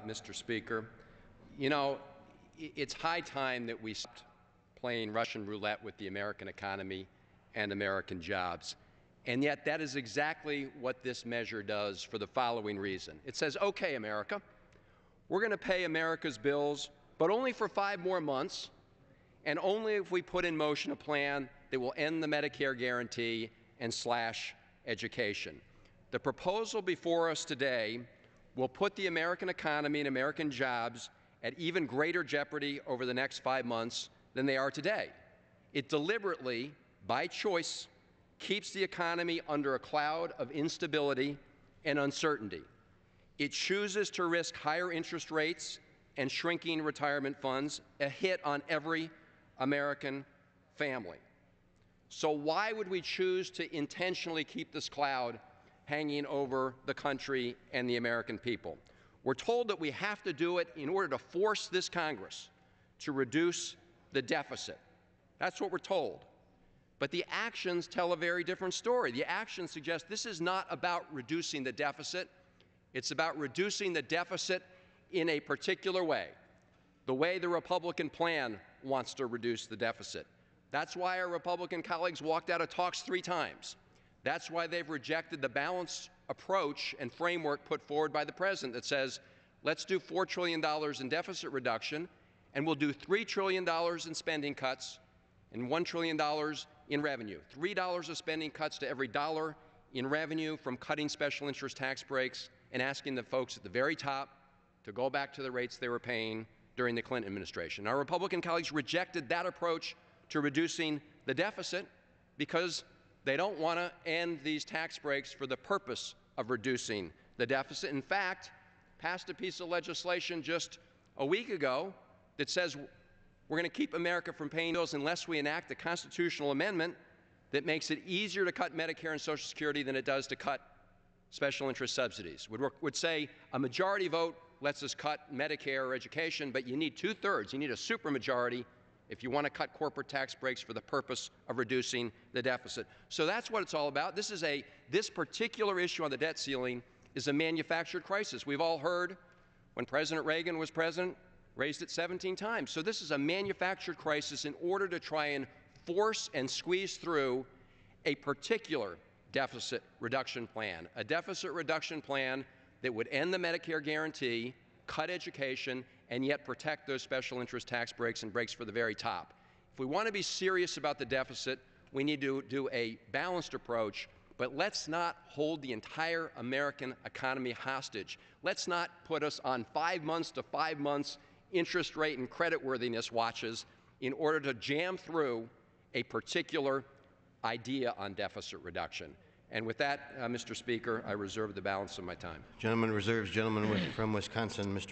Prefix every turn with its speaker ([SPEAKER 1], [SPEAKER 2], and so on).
[SPEAKER 1] Mr. Speaker. You know, it's high time that we stopped playing Russian roulette with the American economy and American jobs. And yet that is exactly what this measure does for the following reason. It says, okay, America, we're going to pay America's bills, but only for 5 more months, and only if we put in motion a plan that will end the Medicare guarantee and slash education. The proposal before us today will put the American economy and American jobs at even greater jeopardy over the next 5 months than they are today. It deliberately, by choice, keeps the economy under a cloud of instability and uncertainty. It chooses to risk higher interest rates and shrinking retirement funds, a hit on every American family. So why would we choose to intentionally keep this cloud hanging over the country and the American people? We're told that we have to do it in order to force this Congress to reduce the deficit. That's what we're told. But the actions tell a very different story. The actions suggest this is not about reducing the deficit. It's about reducing the deficit in a particular way, the way the Republican plan wants to reduce the deficit. That's why our Republican colleagues walked out of talks 3 times. That's why they've rejected the balanced approach and framework put forward by the President that says, let's do $4 trillion in deficit reduction, and we'll do $3 trillion in spending cuts and $1 trillion in revenue. $3 of spending cuts to every dollar in revenue from cutting special interest tax breaks and asking the folks at the very top to go back to the rates they were paying during the Clinton administration. Our Republican colleagues rejected that approach to reducing the deficit because they don't want to end these tax breaks for the purpose of reducing the deficit. In fact, passed a piece of legislation just a week ago that says we're going to keep America from paying bills unless we enact a constitutional amendment that makes it easier to cut Medicare and Social Security than it does to cut special interest subsidies. Would say a majority vote lets us cut Medicare or education, but you need 2/3. You need a supermajority if you want to cut corporate tax breaks for the purpose of reducing the deficit. So that's what it's all about. This particular issue on the debt ceiling is a manufactured crisis. We've all heard when President Reagan was president, raised it 17 times. So this is a manufactured crisis in order to try and force and squeeze through a particular deficit reduction plan, a deficit reduction plan that would end the Medicare guarantee, cut education, and yet protect those special interest tax breaks and breaks for the very top. If we want to be serious about the deficit, we need to do a balanced approach, but let's not hold the entire American economy hostage. Let's not put us on 5 months to 5 months interest rate and creditworthiness watches in order to jam through a particular idea on deficit reduction. And with that, Mr. Speaker, I reserve the balance of my time.
[SPEAKER 2] Gentleman reserves. Gentleman from Wisconsin, Mr.